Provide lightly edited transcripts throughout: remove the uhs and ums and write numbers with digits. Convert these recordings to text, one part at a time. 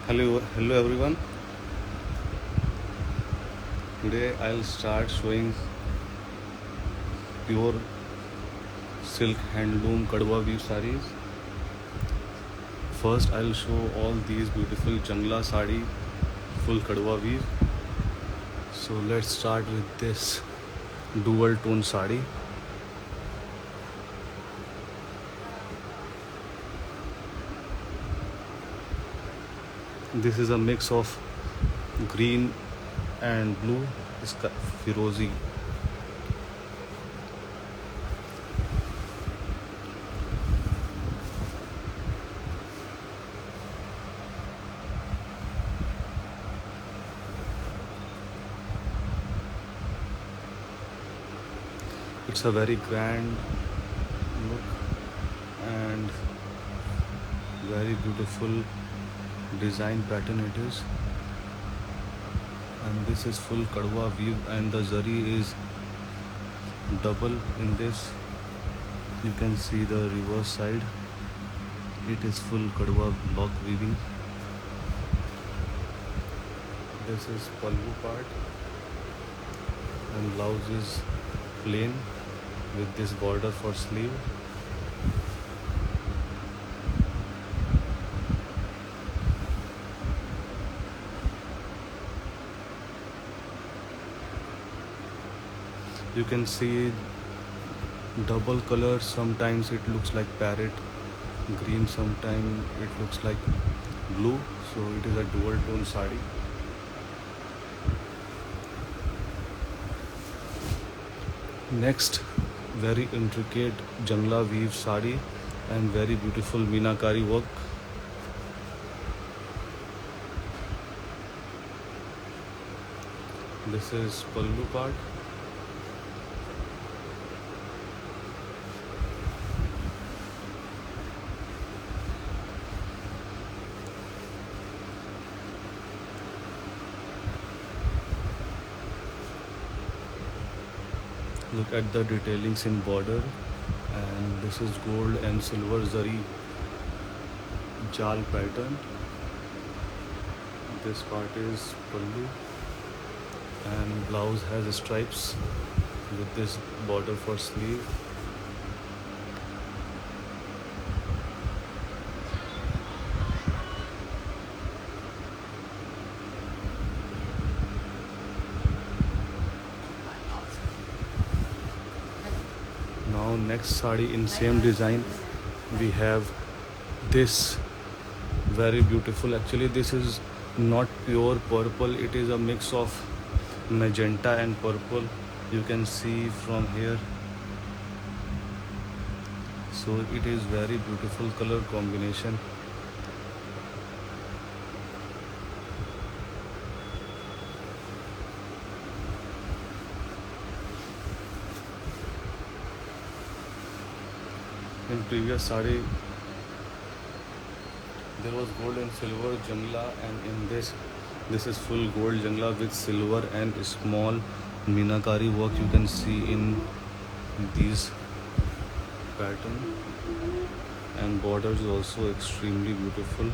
Hello everyone. Today I'll start showing pure silk handloom Kadwa weave sarees. First I'll show all these beautiful Jangla sari full Kadwa weave. So let's start with this dual tone sari. This is a mix of green and blue, firozi. It's a very grand look and very beautiful design pattern it is, and this is full Kadwa weave and the zari is double in this. You can see the reverse side, it is full Kadwa block weaving. This is pallu part and blouse is plain with this border for sleeve. You can see double color, sometimes it looks like parrot green, sometimes it looks like blue, so it is a dual tone sari. Next, very intricate Jangla weave sari and very beautiful Meenakari work. This is pallu part. Look at the detailings in border, and this is gold and silver zari jal pattern. This part is pallu and blouse has stripes with this border for sleeve. Now next sari in same design, we have this very beautiful, actually this is not pure purple, it is a mix of magenta and purple. You can see from here, so it is very beautiful color combination. In previous sari there was gold and silver Jangla, and in this is full gold Jangla with silver and small Meenakari work. You can see in these pattern, and border is also extremely beautiful.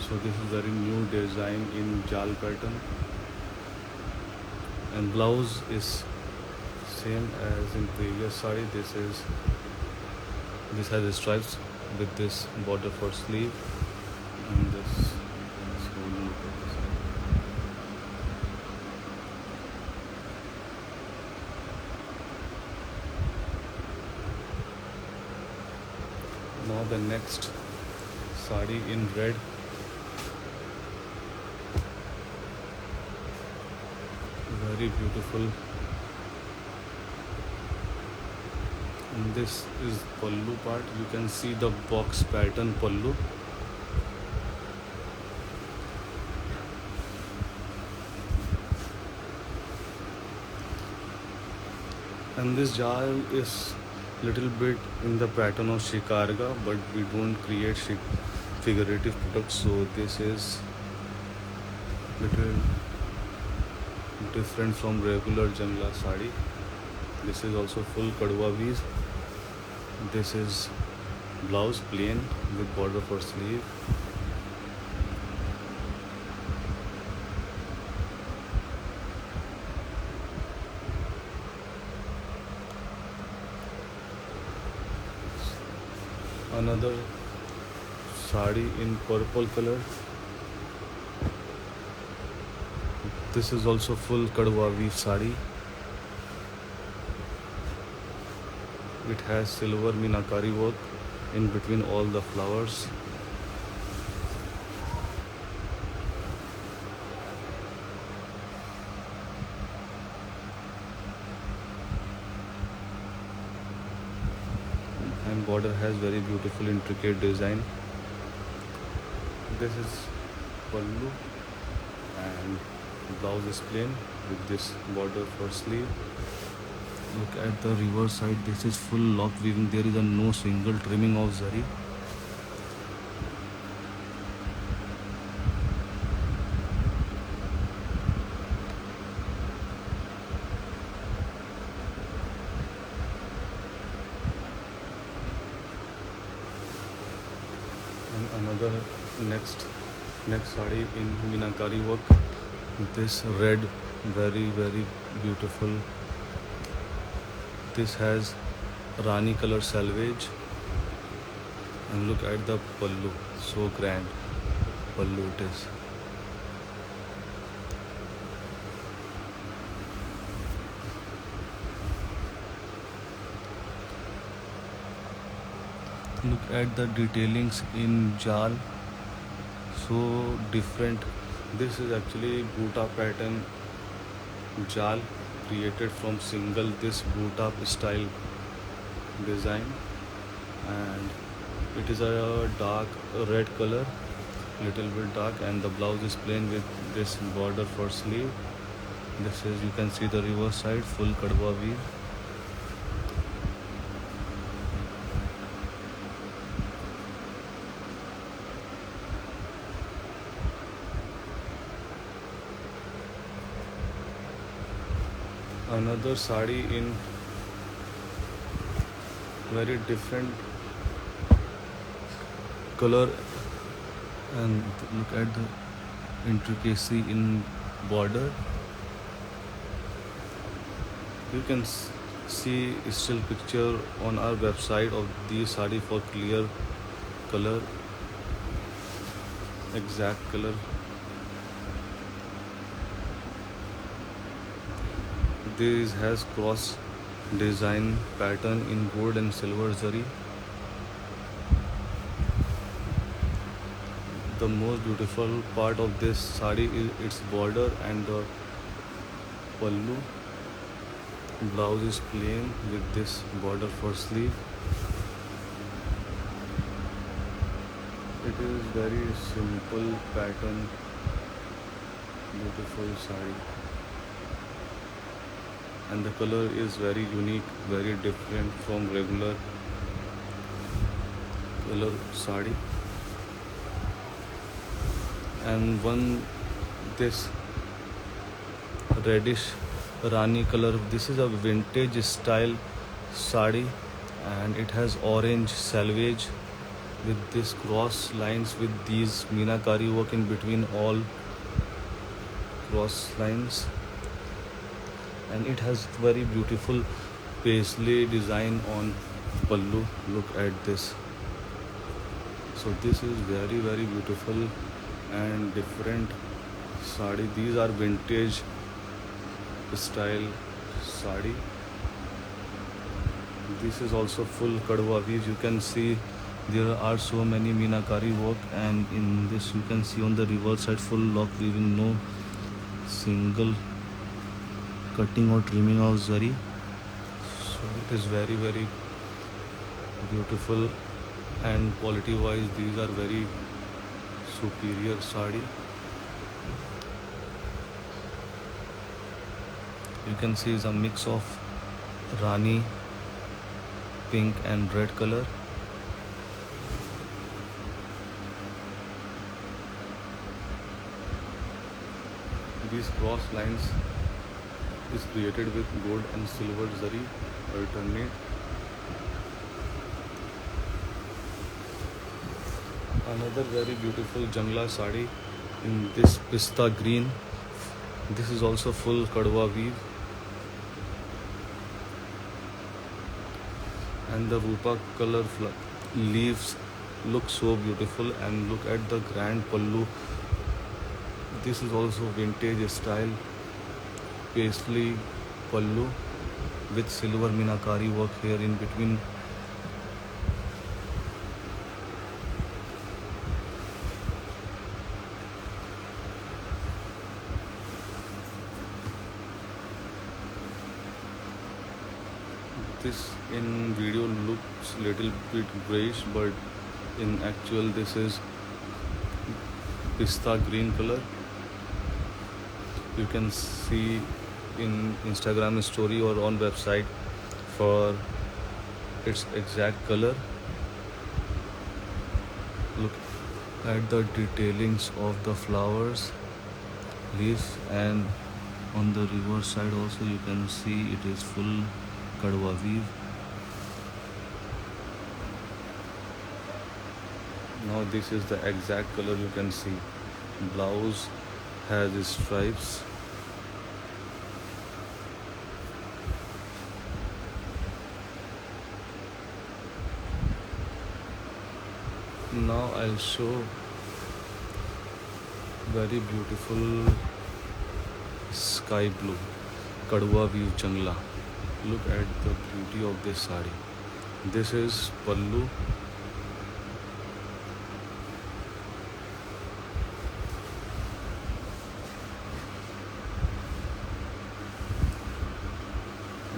So this is very new design in jal pattern, and blouse is same as in previous sari. This has stripes with this border for sleeve, and this is golden look at this side. Now the next sari in red. Very beautiful. And this is pallu part. You can see the box pattern pallu. And this jal is little bit in the pattern of shikarga, but we don't create figurative products, so this is little different from regular Jangla sari. This is also full Kadwa weave. This is blouse plain with border for sleeve. another sari in purple color. This is also full kadwa weave sari. It has silver meenakari work in between all the flowers. And border has very beautiful intricate design. This is pallu and blouse is plain with this border for sleeve. Look at the reverse side. This is full lock weaving. There is a no single trimming of zari. And another next sari in meenakari work. This red, very beautiful. This has Rani color selvage, and look at the pallu, so grand pallu it is. Look at the detailings in jal, so different. This is actually Bhuta pattern jal created from single this Bhuta style design, and it is a dark red color, little bit dark, and the blouse is plain with this border for sleeve. This is, you can see the reverse side, full kadwa weave. Another sari in very different color, and look at the intricacy in border. You can see still picture on our website of the sari for clear color, exact color. This has cross design pattern in gold and silver zari. The most beautiful part of this sari is its border and the pallu. Blouse is plain with this border for sleeve. It is very simple pattern, beautiful sari. And the color is very unique, very different from regular color sari. And one this reddish Rani color. This is a vintage style sari, and it has orange selvage with this cross lines with these meenakari work in between all cross lines. And it has very beautiful paisley design on pallu. Look at this. So this is very beautiful and different sari. These are vintage style sari. This is also full kadwa weave. You can see there are so many meenakari work, and in this you can see on the reverse side full lock weaving, no single cutting or trimming of zari. So it is very beautiful, and quality wise these are very superior sari. You can see it's a mix of Rani pink and red color. These cross lines is created with gold and silver zari alternate. Another very beautiful Jangla sari in this pista green. This is also full kadwa weave, and the rupa color leaves look so beautiful, and look at the grand pallu. This is also vintage style paisley pallu with silver minakari work here in between. This in video looks little bit grayish, but in actual this is pista green color. You can see in Instagram story or on website for its exact color. Look at the detailings of the flowers, leaves, and on the reverse side also you can see it is full kadwa weave. Now this is the exact color. You can see blouse has stripes. Now I'll show very beautiful sky blue kadwa weave jangla. Look at the beauty of this sari. This is pallu.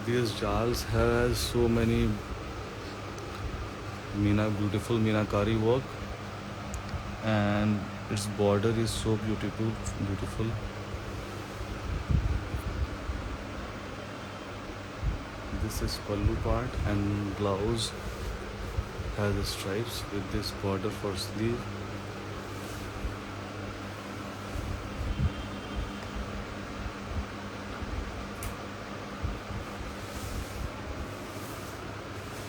These jals has so many beautiful meenakari work, and its border is so beautiful. This is pallu part, and blouse has stripes with this border for sleeve.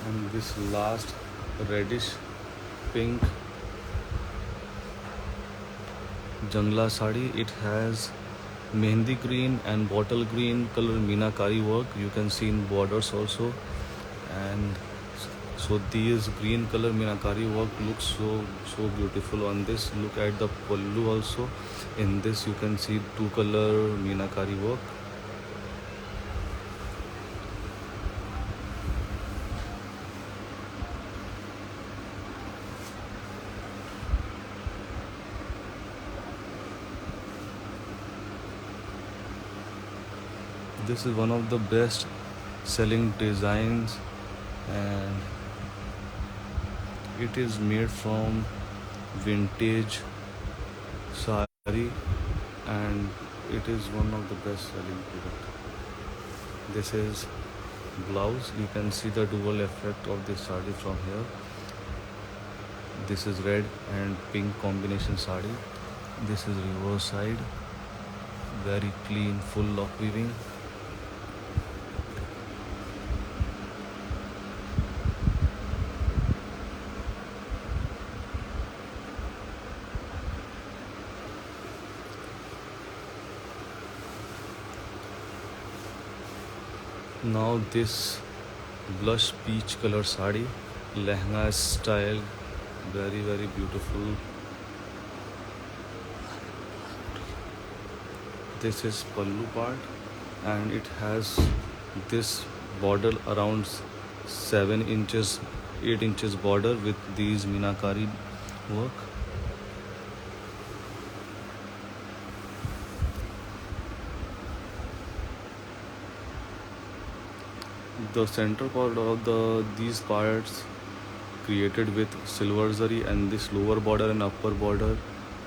And this last reddish pink jangla sari, it has mehndi green and bottle green color meenakari work. You can see in borders also, and so these green color meenakari work looks so beautiful on this. Look at the pallu also. In this you can see two color meenakari work. This is one of the best selling designs, and it is made from vintage sari, and it is one of the best selling product. This is blouse. You can see the dual effect of this sari from here. This is red and pink combination sari. This is reverse side, very clean, full lock weaving. Now this blush peach color sari, lehenga style, very beautiful. This is pallu part, and it has this border around 7 inches 8 inches border with these meenakari work. The center part of these parts created with silver zari, and this lower border and upper border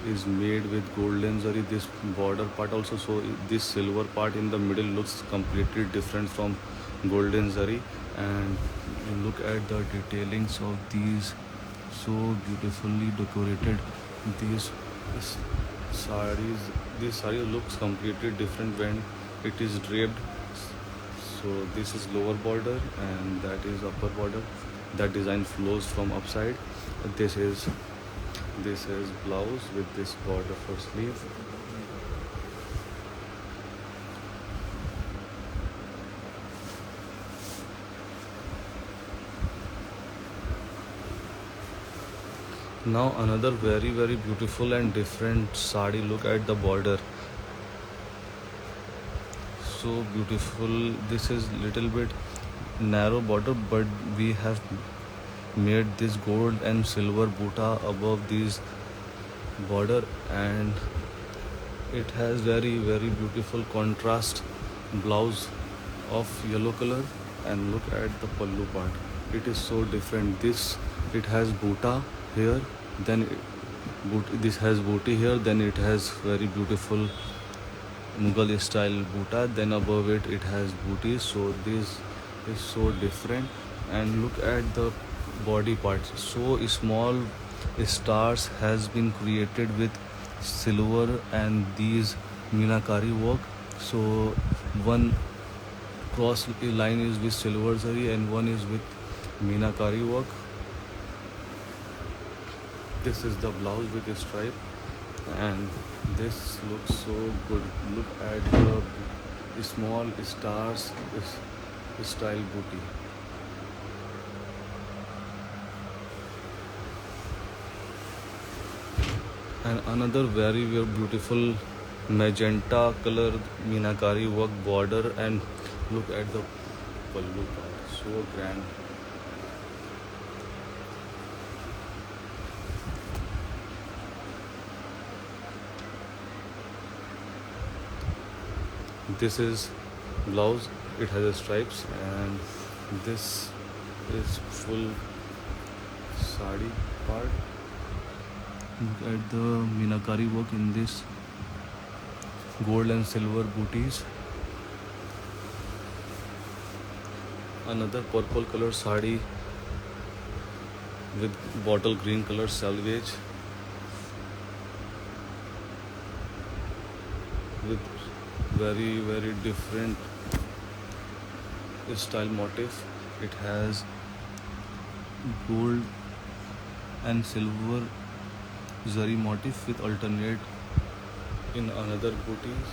is made with golden zari. This border part also, so this silver part in the middle looks completely different from golden zari. And you look at the detailings of these, so beautifully decorated. These sarees, this saree looks completely different when it is draped. So this is lower border and that is upper border. That design flows from upside. This is blouse with this border for sleeve. Now another very beautiful and different sari. Look at the border, so beautiful. This is little bit narrow border, but we have made this gold and silver buta above this border, and it has very beautiful contrast blouse of yellow color. And look at the pallu part, it is so different. This, it has buta here, then this has booty here, then it has very beautiful Mughal style buta, then above it it has booty. So this is so different. And look at the body parts, so small stars has been created with silver and these meenakari work. So one cross line is with silver zari and one is with meenakari work. This is the blouse with a stripe, and this looks so good. Look at the small stars style booty. And another very beautiful magenta color meenakari work border, and look at the pallu part, so grand. This is blouse, it has stripes, and this is full sari part. Look at the meenakari work in this gold and silver booties. Another purple color sari with bottle green color selvage with very different style motif. It has gold and silver zari motif with alternate in another booties.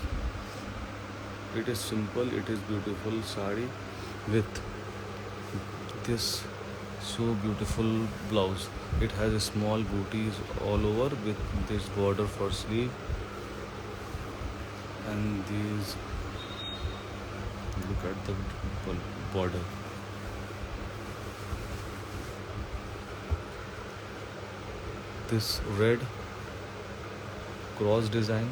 It is simple, it is beautiful sari with this so beautiful blouse. It has small booties all over with this border for sleeve, and these, look at the border. This red cross design,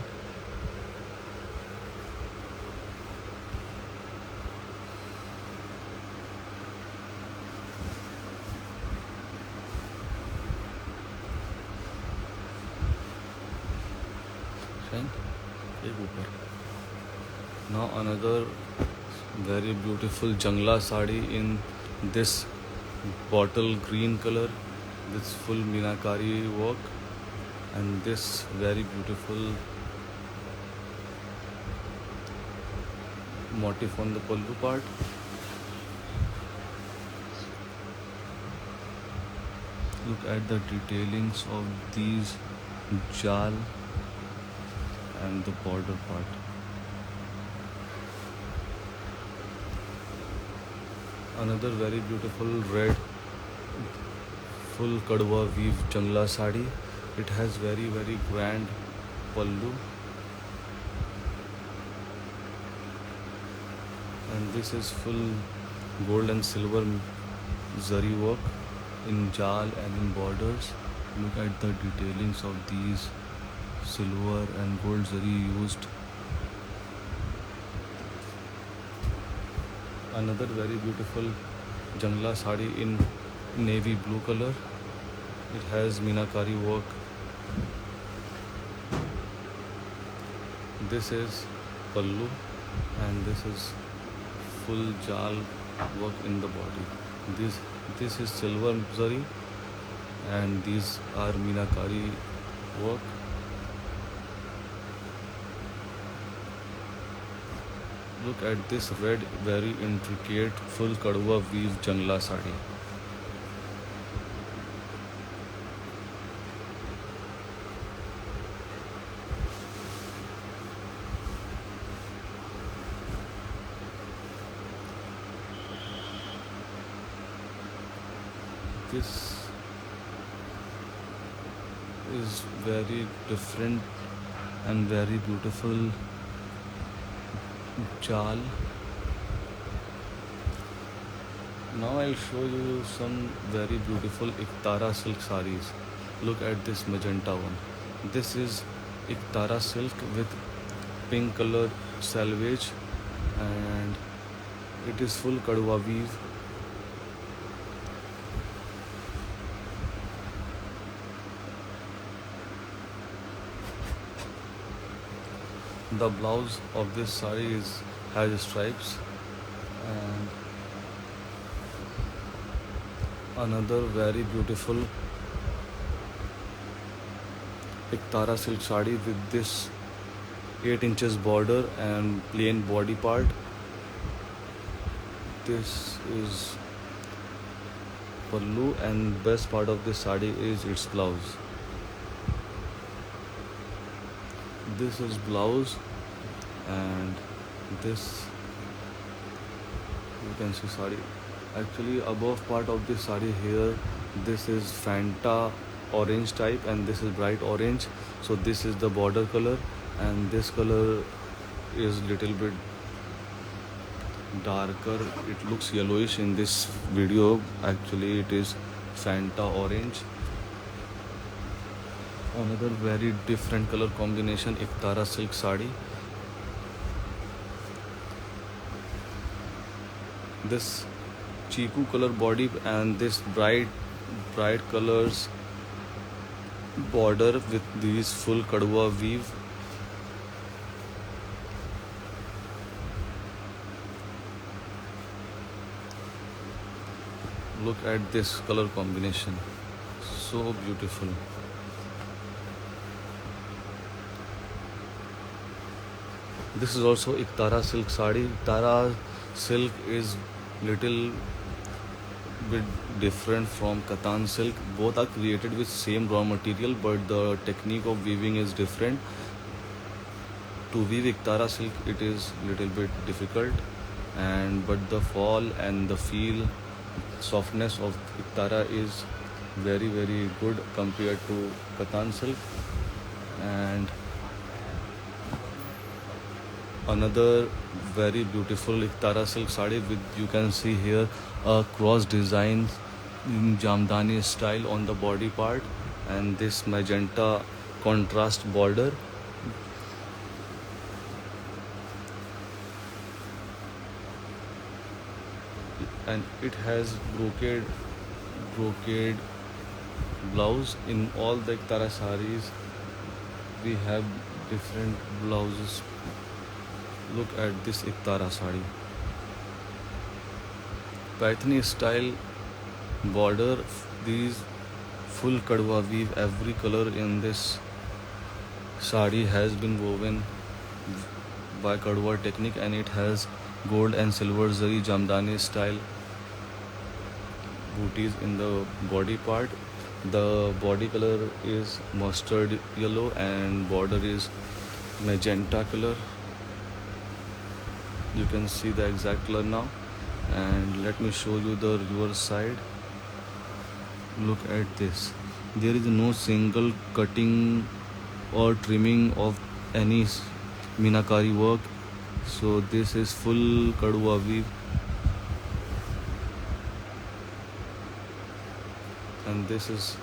now another very beautiful jangla sari in this bottle green color, this full meenakari work, and this very beautiful motif on the pallu part. Look at the detailings of these jal and the border part. Another very beautiful red full kadwa weave jangla sari. It has very grand pallu, and this is full gold and silver zari work in jal and in borders. Look at the detailings of these silver and gold zari used. Another very beautiful jangla sari in navy blue color. It has meenakari work. This is pallu, and this is full jal work in the body. This is silver zari, and these are meenakari work. Look at this red, very intricate full kadwa weave jangla sari. is very different and very beautiful jal. Now I'll show you some very beautiful Iktara silk sarees. Look at this magenta one. This is Iktara silk with pink color selvage, and it is full kadwa weave. The blouse of this saree has stripes, and another very beautiful Iktara silk saree with this 8 inches border and plain body part. This is pallu, and best part of this saree is its blouse. This is blouse, and this you can see saree. Actually, above part of this saree here, this is Fanta orange type, and this is bright orange. So this is the border color, and this color is little bit darker. It looks yellowish in this video. Actually, it is Fanta orange. Another very different color combination, Iktara silk saree. This chiku color body and this bright colors border with these full kadwa weave. Look at this color combination, so beautiful. This is also Iktara silk saree. Iktara silk is little bit different from Katan silk. Both are created with same raw material, but the technique of weaving is different. To weave Iktara silk, it is little bit difficult, but the fall and the feel, softness of Iktara is very good compared to Katan silk. And another very beautiful Iktara silk saree with, you can see here, a cross design in Jamdani style on the body part, and this magenta contrast border. And it has brocade blouse. In all the Iktara sarees we have different blouses. Look at this Iktara saree, Paithani style border. These full kadwa weave. Every color in this saree has been woven by kadwa technique, and it has gold and silver zari Jamdani style booties in the body part. The body color is mustard yellow and border is magenta color. You can see the exact color now, and let me show you the reverse side. Look at this. There is no single cutting or trimming of any Meenakari work. So this is full kadwa weave, and this is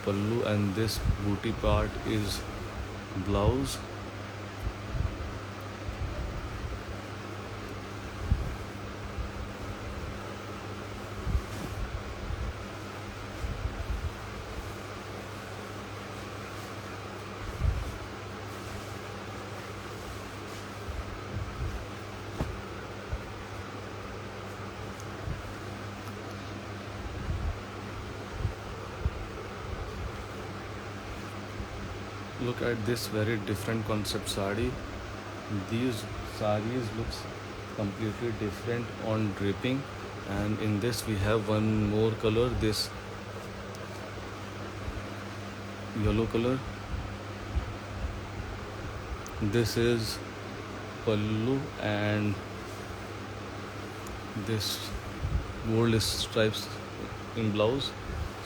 pallu, and this booty part is blouse. Look at this very different concept saree. These sarees looks completely different on draping, and in this we have one more color, this yellow color. This is pallu, and this gold stripes in blouse.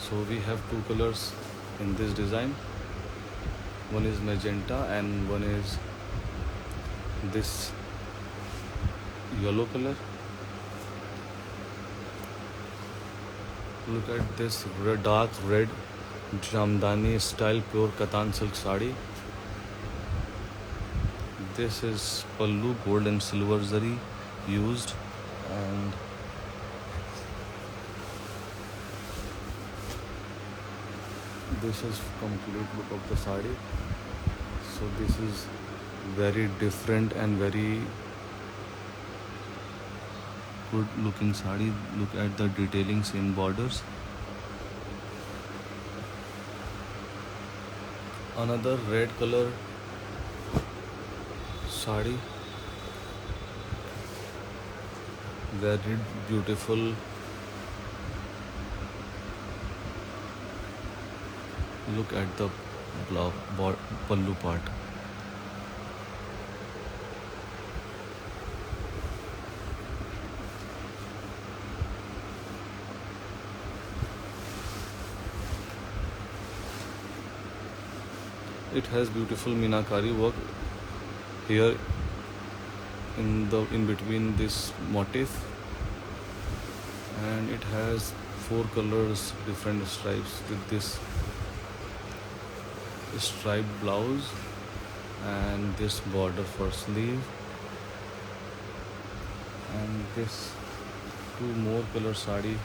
So we have two colors in this design. One is magenta and one is this yellow color. Look at this dark red jamdani style pure katan silk sari. This is pallu, gold and silver zari used, and this is complete look of the sari. So this is very different and very good looking sari. Look at the detailings in borders. Another red color sari, very beautiful. Look at the pallu part. It has beautiful meenakari work here in between this motif, and it has 4 colors, different stripes with this striped blouse and this border for sleeve, and this 2 more color sari.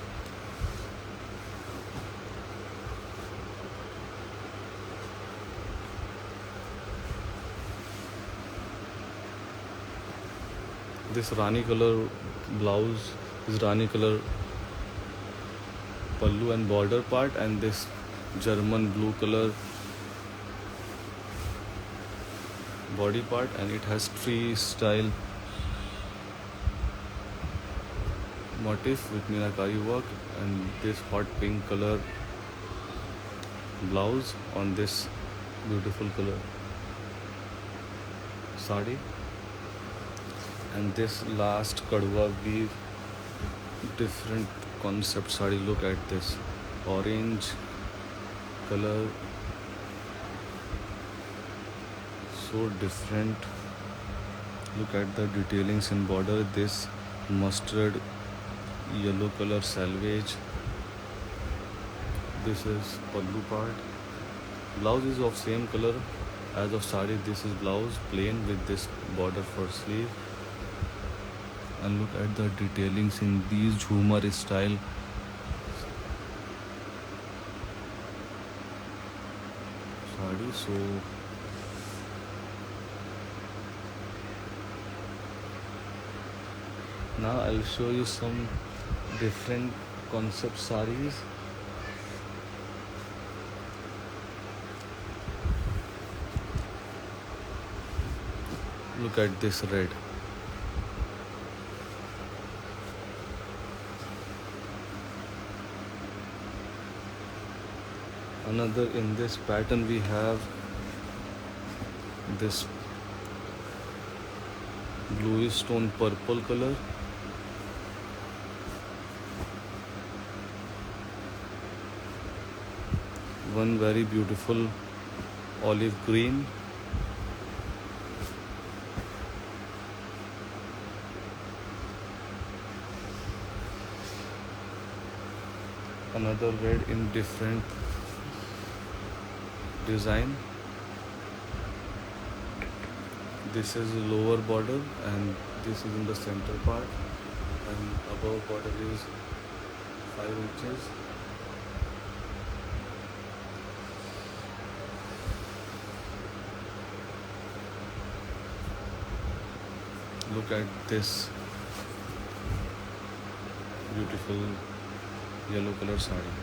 This Rani color blouse is Rani color pallu and border part, and this German blue color body part, and it has tree style motif with meenakari work, and this hot pink color blouse on this beautiful color sari. And this last kadwa weave different concept sari. Look at this orange color, so different. Look at the detailings in border. This mustard yellow color selvage. This is pallu part. Blouse is of same color as of sari. This is blouse plain with this border for sleeve. And look at the detailings in these jhumar style sari. So now I'll show you some different concept saris. Look at this red. Another in this pattern we have this bluish stone purple color, one very beautiful olive green, another red in different design. This is lower border and this is in the center part, and above border is 5 inches. Look at this beautiful yellow color sari.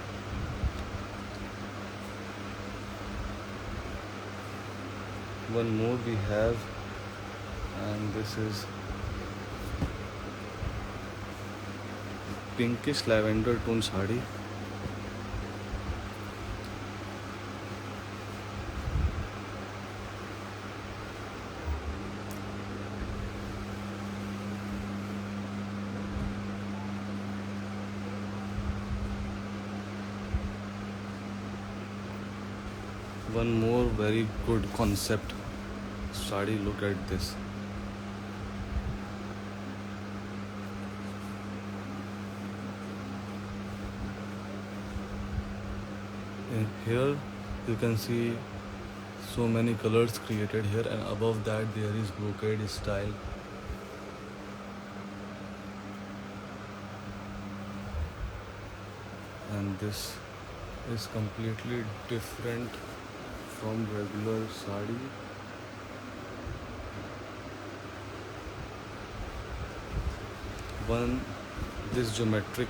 One more we have, and this is pinkish lavender tone sari. One more very good concept sari, look at this. And here you can see so many colors created here, and above that there is brocade style. And this is completely different from regular sari. One, this geometric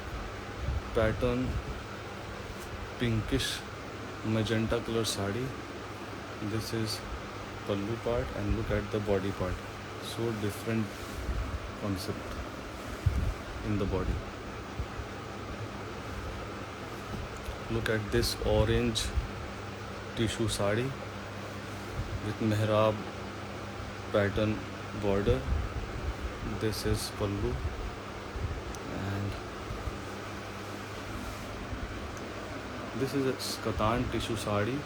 pattern, pinkish magenta color sari. This is pallu part, and look at the body part. So different concept in the body. Look at this orange tissue sari with mehrab pattern border. This is pallu, and this is a katan tissue sari,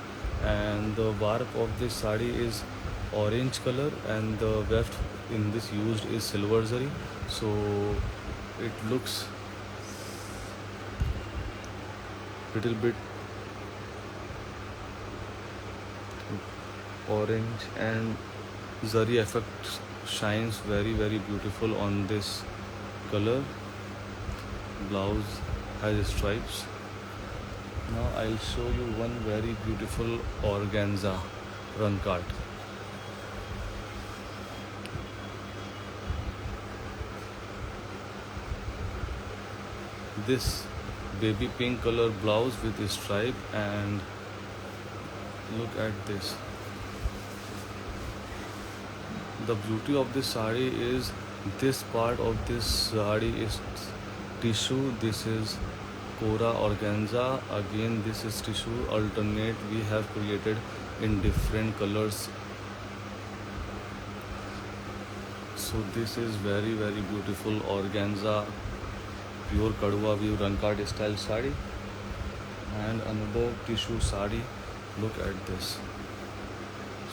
and the warp of this sari is orange color, and the weft in this used is silver zari. So it looks little bit orange, and zari effect shines very beautiful on this color. Blouse has stripes. Now I'll show you one very beautiful organza rankart. This baby pink color blouse with a stripe, and look at this. The beauty of this sari is this part of this sari is tissue. This is Kora organza. Again, this is tissue. Alternate we have created in different colors. So this is very beautiful organza pure kadwa weave rankart style sari. And another tissue sari. Look at this.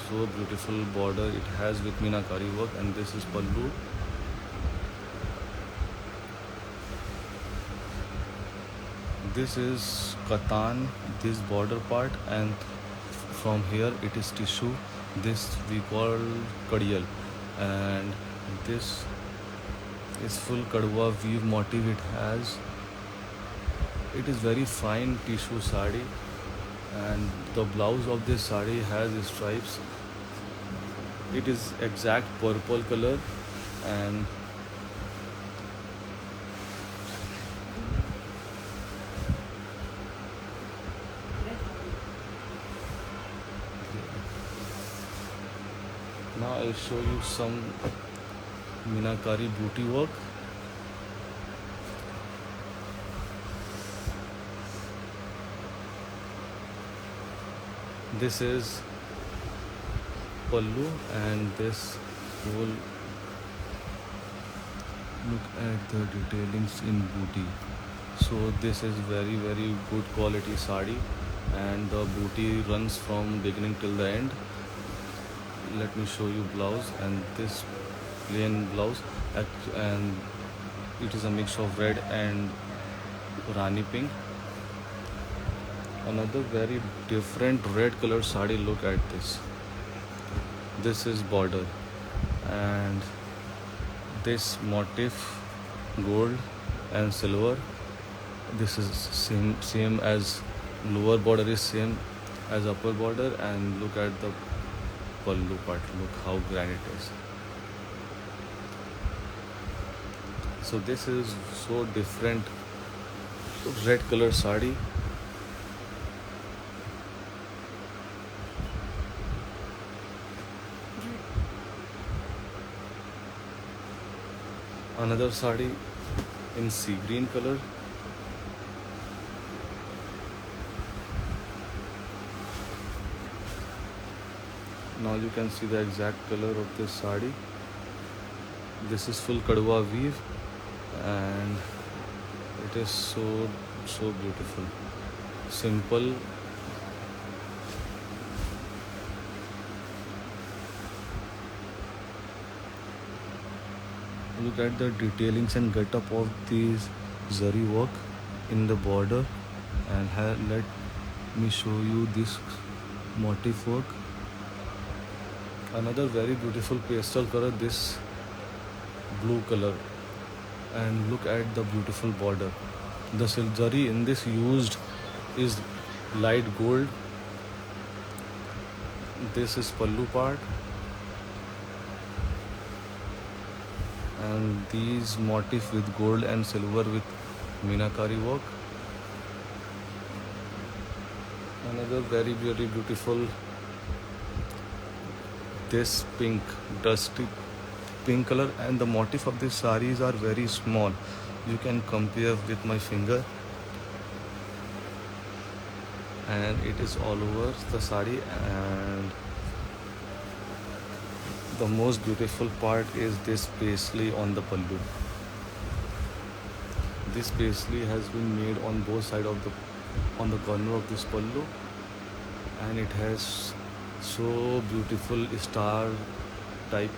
So beautiful border it has with meenakari work, and this is pallu. This is katan, this border part, and from here it is tissue. This we call kadiyal, and this is full kadwa weave motif it has. It is very fine tissue sari, and the blouse of this sari has stripes. It is exact purple color, and now I'll show you some meenakari booty work. This is pallu, and this whole, look at the detailings in booty. So this is very good quality sari, and the booty runs from beginning till the end. Let me show you blouse, and this plain blouse, and it is a mix of red and rani pink. Another very different red color sari. Look at this. This is border, and this motif gold and silver. This is same as lower border is same as upper border, and look at the pallu part. Look how grand it is. So this is so different red color sari. Another sari in sea green color. Now you can see the exact color of this sari. This is full kadwa weave, and it is so beautiful. Simple Look at the detailings and get up of these zari work in the border, and let me show you this motif work. Another very beautiful pastel color, this blue color, and look at the beautiful border. The silk zari in this used is light gold. This is pallu part, and these motif with gold and silver with meenakari work. Another very beautiful, this pink, dusty pink color, and the motif of these saris are very small. You can compare with my finger, and it is all over the sari. And the most beautiful part is this paisley on the pallu. This paisley has been made on both sides of on the corner of this pallu, and it has so beautiful star type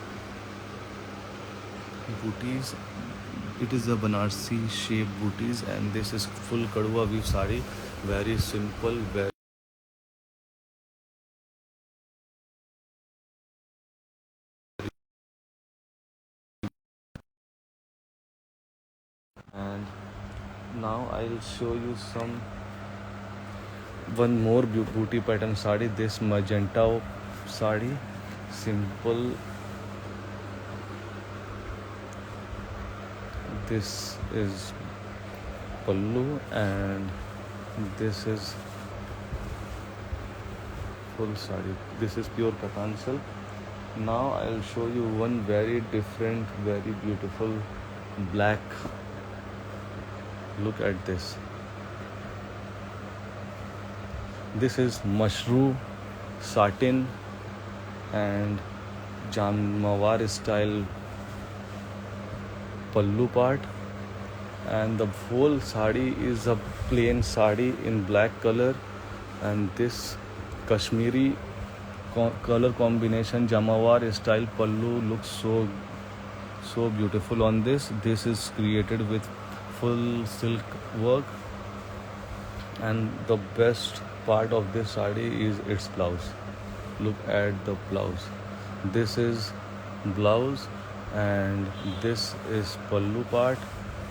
booties. It is a Banarsi shape booties, and this is full kadwa weave sari. Very simple, very and now I'll show you one more booty pattern sari. This magenta sari, simple. This is pallu, and this is full sari. This is pure katan silk. Now I'll show you one very different, very beautiful black. Look at this. This is mushroom satin and Jamawar style pallu part, and the whole sari is a plain sari in black color, and this Kashmiri color combination Jamawar style pallu looks so beautiful on this. This is created with full silk work, and the best part of this sari is its blouse. Look at the blouse. This is blouse, and this is pallu part,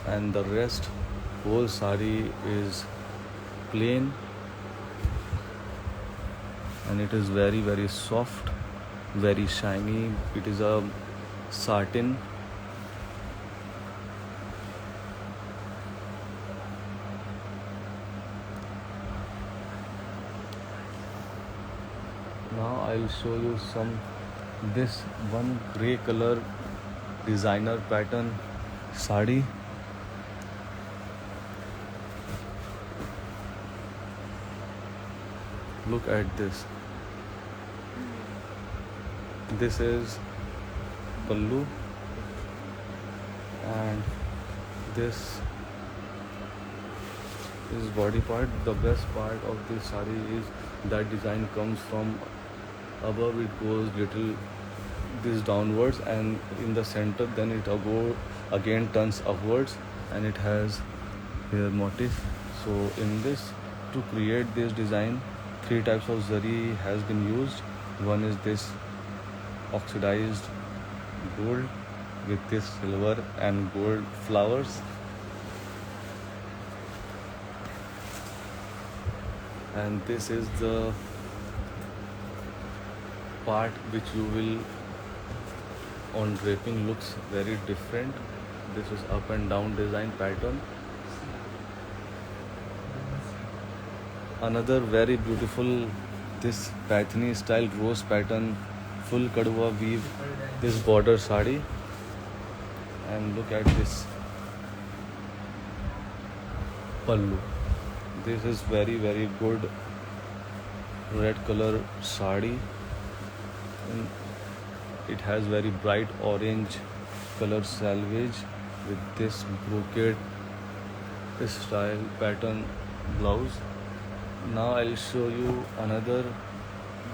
and the rest whole sari is plain, and it is very soft, very shiny. It is a satin. Now I'll show you this one grey color designer pattern sari. Look at this. This is pallu, and this is body part. The best part of this sari is that design comes from above, it goes little this downwards, and in the center then it again turns upwards, and it has here motif. So in this, to create this design, 3 types of zari has been used. One is this oxidized gold with this silver and gold flowers, and this is the part which you will on draping looks very different. This is up and down design pattern. Another very beautiful, this Paithani style rose pattern, full kadwa weave, this border sari, and look at this pallu. This is very good red color sari, and it has very bright orange color selvage with this brocade style pattern blouse. Now I'll show you another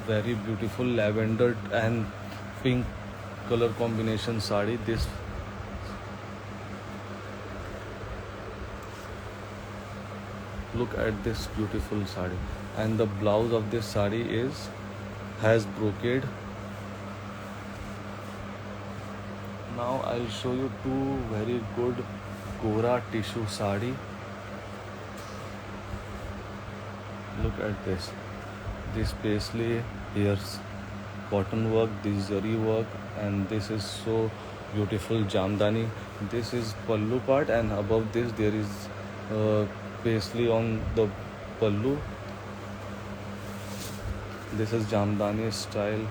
very beautiful lavender and pink color combination sari. This Look at this beautiful sari, and the blouse of this sari has brocade. Now I'll show you two very good Kora tissue sari. Look at this. This paisley, here's cotton work, this zari work, and this is so beautiful jamdani. This is pallu part, and above this there is paisley on the pallu. This is jamdani style.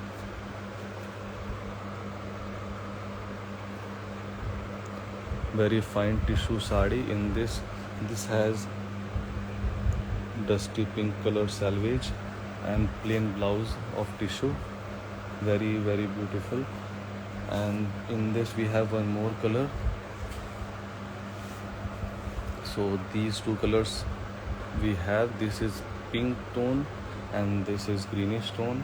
Very fine tissue sari. In this has dusty pink color selvage and plain blouse of tissue. Very beautiful. And in this we have one more color. So these two colors we have. This is pink tone and this is greenish tone.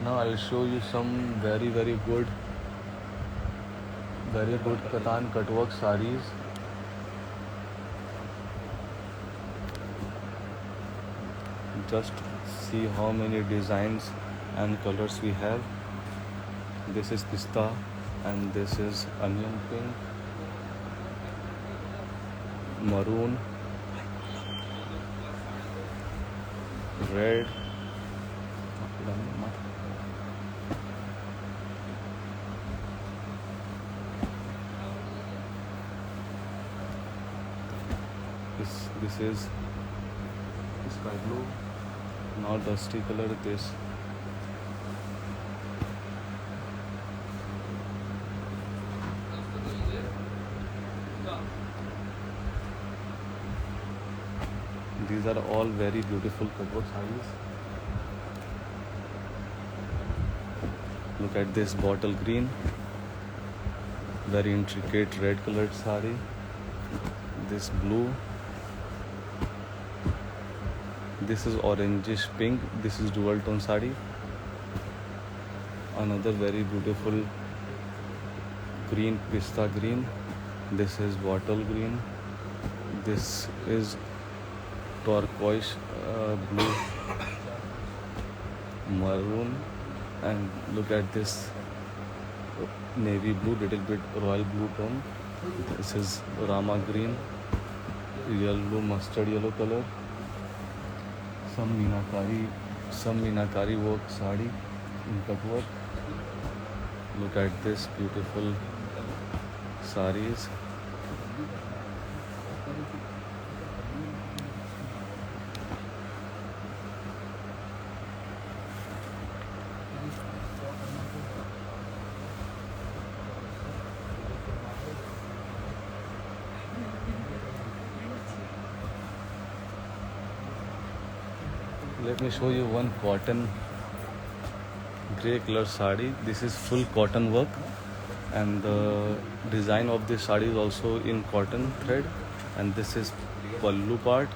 Now I'll show you some very good Katan cutwork sarees. Just see how many designs and colors we have. This is pista and this is onion pink, maroon, red, this is sky blue. Now dusty color this. These are all very beautiful cutwork sarees. Look at this bottle green, very intricate red colored saree. This blue. This is orangish pink. This is dual tone saree. Another very beautiful green, pista green. This is bottle green. This is turquoise blue, maroon, and look at this navy blue, little bit royal blue tone. This is rama green, yellow, mustard yellow color. Some meenakari work sari in cutwork. Look at this beautiful sarees. Let me show you one cotton grey color sari. This is full cotton work, and the design of this sari is also in cotton thread. And this is pallu part.